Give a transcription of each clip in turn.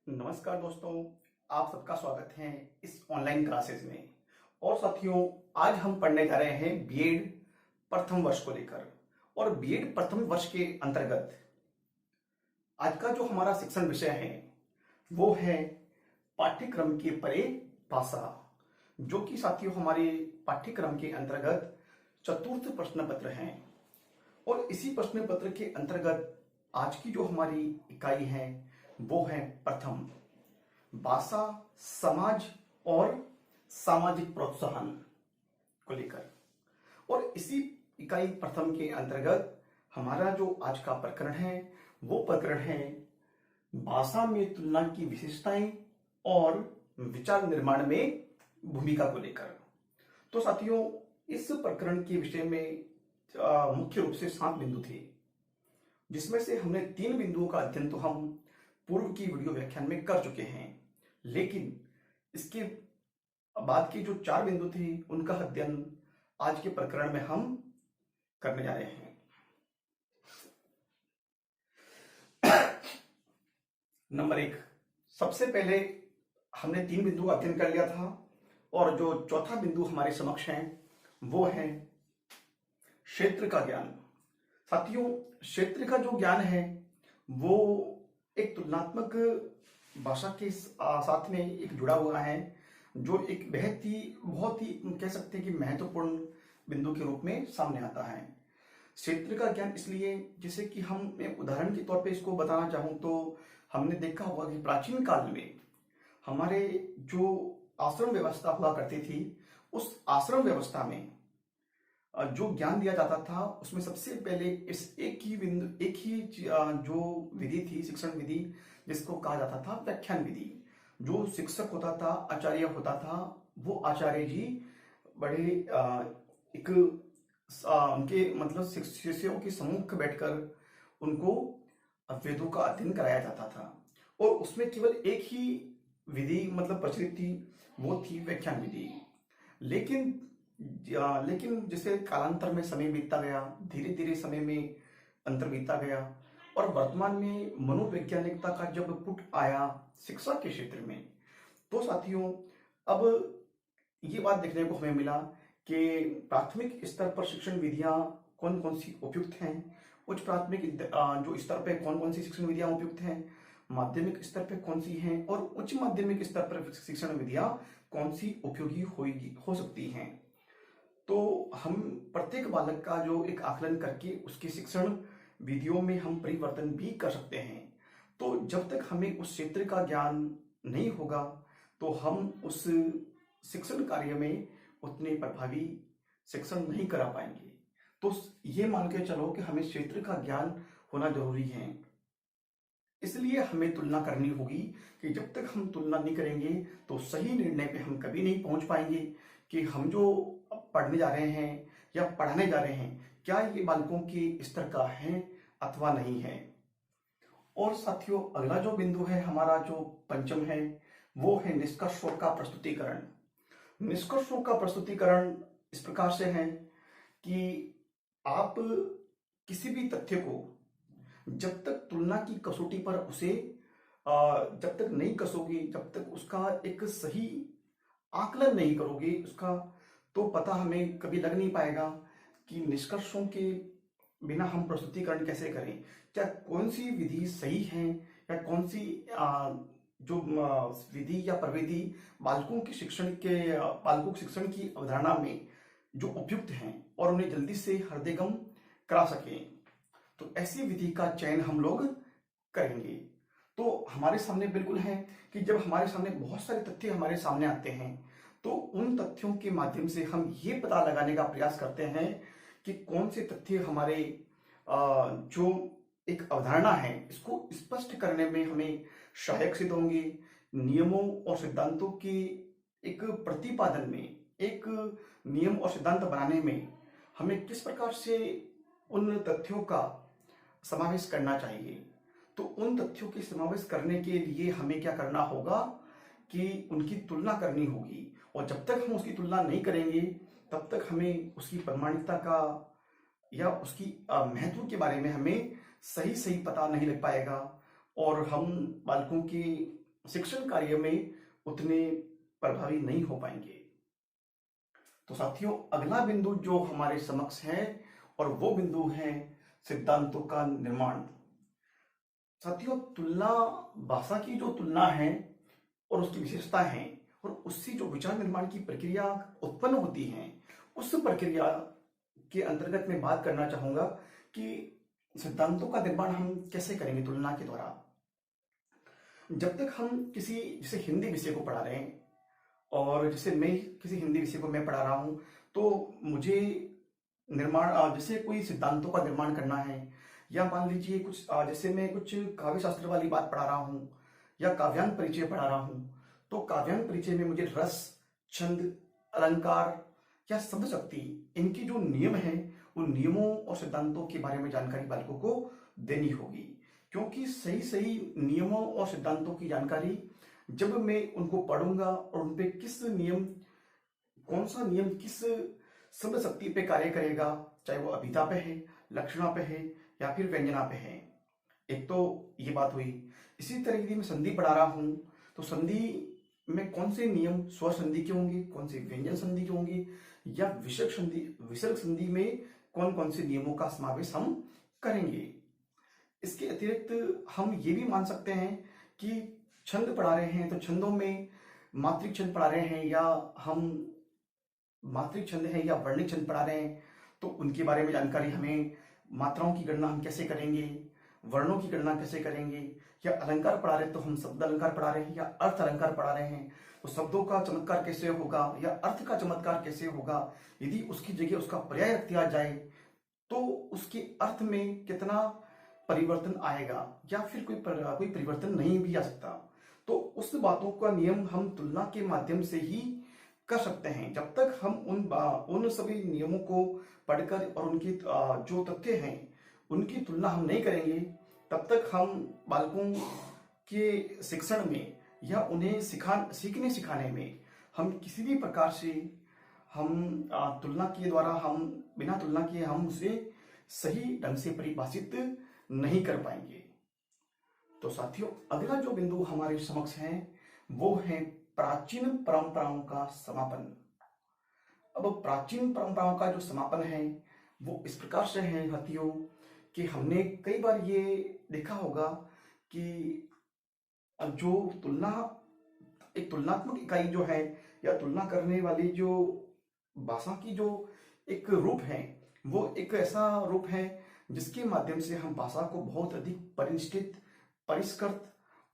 नमस्कार दोस्तों, आप सबका स्वागत है इस ऑनलाइन क्लासेस में। और साथियों, आज हम पढ़ने जा रहे हैं बीएड प्रथम वर्ष को लेकर। और बीएड प्रथम वर्ष के अंतर्गत आज का जो हमारा शिक्षण विषय है वो है पाठ्यक्रम के परे भाषा, जो कि साथियों हमारे पाठ्यक्रम के अंतर्गत चतुर्थ प्रश्न पत्र है। और इसी प्रश्न पत्र के अंतर्गत आज की जो हमारी इकाई है वो है प्रथम भाषा, समाज और सामाजिक प्रोत्साहन को लेकर। और इसी इकाई प्रथम के अंतर्गत हमारा जो आज का प्रकरण है वो प्रकरण है भाषा में तुलना की विशेषताएं और विचार निर्माण में भूमिका को लेकर। तो साथियों, इस प्रकरण के विषय में मुख्य रूप से 7 बिंदु थे, जिसमें से हमने 3 बिंदुओं का अध्ययन तो हम पूर्व की वीडियो व्याख्यान में कर चुके हैं, लेकिन इसके बाद के जो 4 बिंदु थे उनका अध्ययन आज के प्रकरण में हम करने जा रहे हैं। नंबर 1, सबसे पहले हमने 3 बिंदु का अध्ययन कर लिया था, और जो चौथा बिंदु हमारे समक्ष है वो है क्षेत्र का ज्ञान। साथियों, क्षेत्र का जो ज्ञान है वो एक तुलनात्मक भाषा के साथ में एक जुड़ा हुआ है, जो एक बहुत ही कह सकते हैं कि महत्वपूर्ण बिंदु के रूप में सामने आता है। क्षेत्र का ज्ञान इसलिए, जैसे कि हम मैं उदाहरण के तौर पे इसको बताना चाहूं तो हमने देखा होगा कि प्राचीन काल में हमारे जो आश्रम व्यवस्था हुआ करती थी, उस आश्रम व्यवस्था में जो ज्ञान दिया जाता था उसमें सबसे पहले इस एक ही जो विधि थी, शिक्षण विधि, जिसको कहा जाता था व्याख्यान विधि। जो शिक्षक होता था, आचार्य होता था, वो आचार्य जी बड़े उनके मतलब शिष्यों के सम्मुख बैठकर उनको वेदों का अध्ययन कराया जाता था। और उसमें केवल एक ही विधि मतलब प्रचलित थी, वो थी व्याख्यान विधि। लेकिन जैसे कालांतर में समय बीतता गया, धीरे धीरे समय में अंतर बीतता गया, और वर्तमान में मनोवैज्ञानिकता का जब पुट आया शिक्षा के क्षेत्र में, तो साथियों अब ये बात देखने को हमें मिला कि प्राथमिक स्तर पर शिक्षण विधियां कौन कौन सी उपयुक्त हैं, उच्च प्राथमिक जो स्तर पर कौन कौन सी शिक्षण विधियां उपयुक्त हैं, माध्यमिक स्तर पर कौन सी हैं, और उच्च माध्यमिक स्तर पर शिक्षण विधियां कौन सी उपयोगी हो सकती हैं। तो हम प्रत्येक बालक का जो एक आकलन करके उसके शिक्षण विधियों में हम परिवर्तन भी कर सकते हैं। तो जब तक हमें उस क्षेत्र का ज्ञान नहीं होगा तो हम उस शिक्षण कार्य में उतने प्रभावी शिक्षण नहीं करा पाएंगे। तो ये मान के चलो कि हमें क्षेत्र का ज्ञान होना जरूरी है। इसलिए हमें तुलना करनी होगी कि जब तक हम तुलना नहीं करेंगे तो सही निर्णय पे हम कभी नहीं पहुंच पाएंगे कि हम जो पढ़ने जा रहे हैं या पढ़ाने जा रहे हैं, क्या ये बालकों के स्तर का है अथवा नहीं है। और साथियों, अगला जो बिंदु है हमारा जो पंचम है वो है निष्कर्षों का प्रस्तुतिकरण। निष्कर्षों का प्रस्तुतिकरण इस प्रकार से है कि आप किसी भी तथ्य को जब तक तुलना की कसौटी पर उसे जब तक नहीं कसोगे, जब तक उसका एक सही आकलन नहीं करोगे उसका, तो पता हमें कभी लग नहीं पाएगा कि निष्कर्षों के बिना हम प्रस्तुतिकरण कैसे करें, क्या कौन सी विधि सही है या कौन सी जो विधि या प्रविधि बालकों के शिक्षण की अवधारणा में जो उपयुक्त हैं और उन्हें जल्दी से हृदयंगम करा सकें। तो ऐसी विधि का चयन हम लोग करेंगे। तो हमारे सामने बिल्कुल है कि जब हमारे सामने बहुत सारे तथ्य हमारे सामने आते हैं तो उन तथ्यों के माध्यम से हम ये पता लगाने का प्रयास करते हैं कि कौन से तथ्य हमारे जो एक अवधारणा है इसको स्पष्ट करने में हमें सहायक सिद्ध होंगे। नियमों और सिद्धांतों के एक प्रतिपादन में, एक नियम और सिद्धांत बनाने में हमें किस प्रकार से उन तथ्यों का समावेश करना चाहिए। तो उन तथ्यों के समावेश करने के लिए हमें क्या करना होगा कि उनकी तुलना करनी होगी, और जब तक हम उसकी तुलना नहीं करेंगे तब तक हमें उसकी प्रामाणिकता का या उसकी महत्व के बारे में हमें सही सही पता नहीं लग पाएगा, और हम बालकों की शिक्षण कार्य में उतने प्रभावी नहीं हो पाएंगे। तो साथियों, अगला बिंदु जो हमारे समक्ष है और वो बिंदु है सिद्धांतों का निर्माण। साथियों, तुलना, भाषा की जो तुलना है और उसकी विशेषता है और उससे जो विचार निर्माण की प्रक्रिया उत्पन्न होती है, उस प्रक्रिया के अंतर्गत मैं बात करना चाहूंगा कि सिद्धांतों का निर्माण हम कैसे करेंगे तुलना के द्वारा। जब तक हम किसी, जैसे हिंदी विषय को पढ़ा रहे हैं और जैसे मैं किसी हिंदी विषय को मैं पढ़ा रहा हूं, तो मुझे निर्माण, जैसे कोई सिद्धांतों का निर्माण करना है, या मान लीजिए कुछ जैसे मैं कुछ काव्य शास्त्र वाली बात पढ़ा रहा हूँ या काव्यांग परिचय पढ़ा रहा हूँ, तो काव्यांग परिचय में मुझे रस, छंद, अलंकार या शब्द शक्ति, इनके जो नियम हैं उन नियमों और सिद्धांतों के बारे में जानकारी बालकों को देनी होगी। क्योंकि सही सही नियमों और सिद्धांतों की जानकारी जब मैं उनको पढ़ूंगा और उन पे किस नियम, कौन सा नियम किस शब्द शक्ति पे कार्य करेगा, चाहे वो अभिधा पे है, लक्षणा पे है या फिर व्यंजना पे है, एक तो ये बात हुई। इसी तरह यदि मैं संधि पढ़ा रहा हूं, तो संधि में कौन से नियम स्वर संधि के होंगे, कौन से व्यंजन संधि के होंगे, या विसर्ग संधि में कौन कौन से नियमों का समावेश हम करेंगे। इसके अतिरिक्त हम ये भी मान सकते हैं कि छंद पढ़ा रहे हैं तो छंदों में मात्रिक छंद पढ़ा रहे हैं या हम मात्रिक छंद है या वर्णिक छंद पढ़ा रहे हैं, तो उनके बारे में जानकारी हमें, मात्राओं की गणना हम कैसे करेंगे, वर्णों की गणना कैसे करेंगे, या अलंकार पढ़ा रहे हैं तो हम शब्द अलंकार पढ़ा रहे हैं या अर्थ अलंकार पढ़ा रहे हैं, तो शब्दों का चमत्कार कैसे होगा या अर्थ का चमत्कार कैसे होगा, यदि उसकी जगह उसका पर्याय रख दिया जाए तो उसके अर्थ में कितना परिवर्तन आएगा या फिर कोई परिवर्तन नहीं भी आ सकता। तो उस बातों का नियम हम तुलना के माध्यम से ही कर सकते हैं। जब तक हम उन सभी नियमों को पढ़कर और उनकी जो तथ्य हैं उनकी तुलना हम नहीं करेंगे, तब तक हम बालकों के शिक्षण में या उन्हें सीखने सिखाने में हम किसी भी प्रकार से हम तुलना के द्वारा, हम बिना तुलना किए हम उसे सही ढंग से परिभाषित नहीं कर पाएंगे। तो साथियों, अगला जो बिंदु हमारे समक्ष है वो है प्राचीन परंपराओं का समापन। अब प्राचीन परंपराओं का जो समापन है वो इस प्रकार से है साथियों कि हमने कई बार ये देखा होगा कि जो तुलना, एक तुलनात्मक इकाई जो है या तुलना करने वाली जो भाषा की जो एक रूप है, वो एक ऐसा रूप है जिसके माध्यम से हम भाषा को बहुत अधिक परिष्कृत, परिष्कृत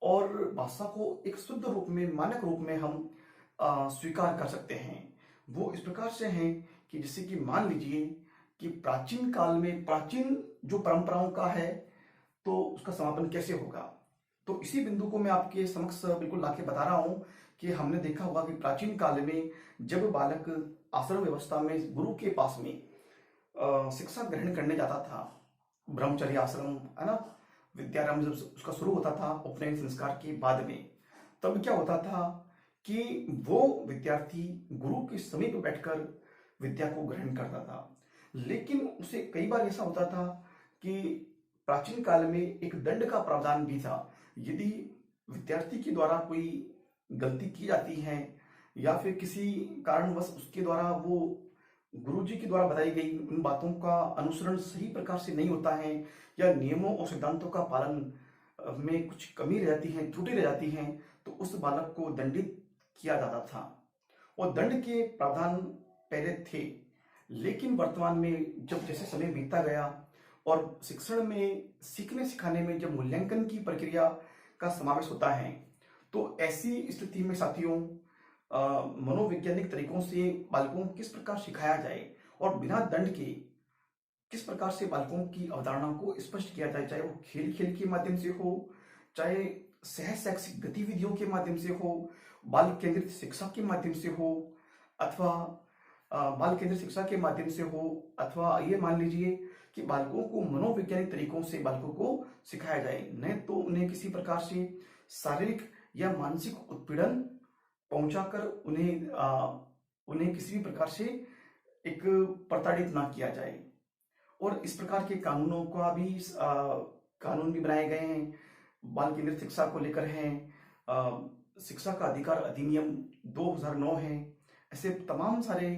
और भाषा को एक शुद्ध रूप में, मानक रूप में हम स्वीकार कर सकते हैं। वो इस प्रकार से हैं कि जैसे कि मान लीजिए कि प्राचीन काल में प्राचीन जो परंपराओं का है तो उसका समापन कैसे होगा। तो इसी बिंदु को मैं आपके समक्ष बिल्कुल लाके बता रहा हूं कि हमने देखा होगा कि प्राचीन काल में जब बालक आश्रम व्यवस्था में गुरु के पास में शिक्षा ग्रहण करने जाता था, ब्रह्मचर्य आश्रम है ना, विद्यारंभ जब उसका शुरू होता था उपनयन संस्कार के बाद में, तब क्या होता था कि वो विद्यार्थी गुरु के समीप बैठकर विद्या को ग्रहण करता था। लेकिन उसे कई बार ऐसा होता था कि प्राचीन काल में एक दंड का प्रावधान भी था। यदि विद्यार्थी के द्वारा कोई गलती की जाती है या फिर किसी कारणवश उसके द्वारा वो गुरुजी के द्वारा बताई गई उन बातों का अनुसरण सही प्रकार से नहीं होता है या नियमों और सिद्धांतों का पालन में कुछ कमी रह जाती है, त्रुटि रह जाती है, तो उस बालक को दंडित किया जाता था और दंड के प्रावधान पहले थे। लेकिन वर्तमान में जब जैसे समय बीतता गया और शिक्षण में सीखने सिखाने में जब मूल्यांकन की प्रक्रिया का समावेश होता है, तो ऐसी स्थिति में साथियों मनोवैज्ञानिक तरीकों से बालकों को किस प्रकार सिखाया जाए और बिना दंड के किस प्रकार से बालकों की अवधारणा को स्पष्ट किया जाए, चाहे वो खेल खेल के माध्यम से हो, चाहे सह शैक्षिक गतिविधियों के माध्यम से हो, बाल केंद्रित शिक्षा के माध्यम से हो, अथवा बाल केंद्रित शिक्षा के माध्यम से हो, अथवा ये मान लीजिए कि बालकों को मनोवैज्ञानिक तरीकों से बालकों को सिखाया जाए, न तो उन्हें किसी प्रकार से शारीरिक या मानसिक उत्पीड़न पहुंचाकर उन्हें किसी भी प्रकार से एक प्रताड़ित ना किया जाए। और इस प्रकार के कानूनों का भी कानून भी बनाए गए हैं, बाल केंद्रित शिक्षा को लेकर हैं, शिक्षा का अधिकार अधिनियम 2009 है। ऐसे तमाम सारे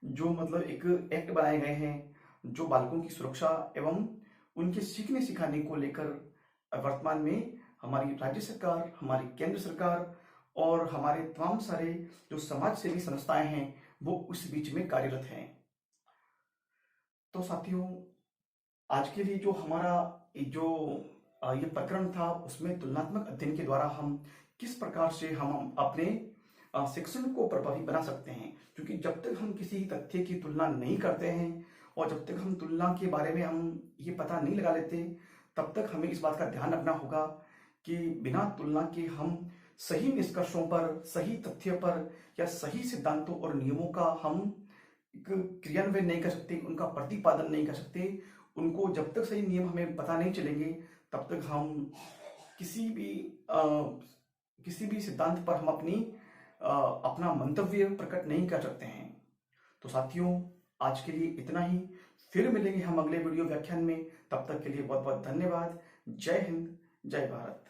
जो मतलब एक एक्ट बनाए गए हैं जो बालकों की सुरक्षा एवं उनके सीखने सिखाने को लेकर वर्तमान में हमारी राज्य सरकार, हमारी केंद्र सरकार और हमारे तमाम सारे जो समाज सेवी संस्थाएं हैं वो उस बीच में कार्यरत हैं। तो साथियों, आज के लिए जो हमारा ये प्रकरण था उसमें तुलनात्मक अध्ययन के द्वारा हम किस प्रकार से हम अपने शिक्षण को प्रभावी बना सकते हैं, क्योंकि जब तक हम किसी तथ्य की तुलना नहीं करते हैं और जब तक हम तुलना के बारे में हम ये पता नहीं लगा लेते, तब तक हमें इस बात का ध्यान रखना होगा कि बिना तुलना के हम सही निष्कर्षों पर, सही तथ्य पर या सही सिद्धांतों और नियमों का हम क्रियान्वयन नहीं कर सकते, उनका प्रतिपादन नहीं कर सकते। उनको जब तक सही नियम हमें पता नहीं चलेंगे तब तक हम किसी भी सिद्धांत पर हम अपना मंतव्य प्रकट नहीं कर सकते हैं। तो साथियों, आज के लिए इतना ही। फिर मिलेंगे हम अगले वीडियो व्याख्यान में। तब तक के लिए बहुत बहुत धन्यवाद। जय हिंद, जय भारत।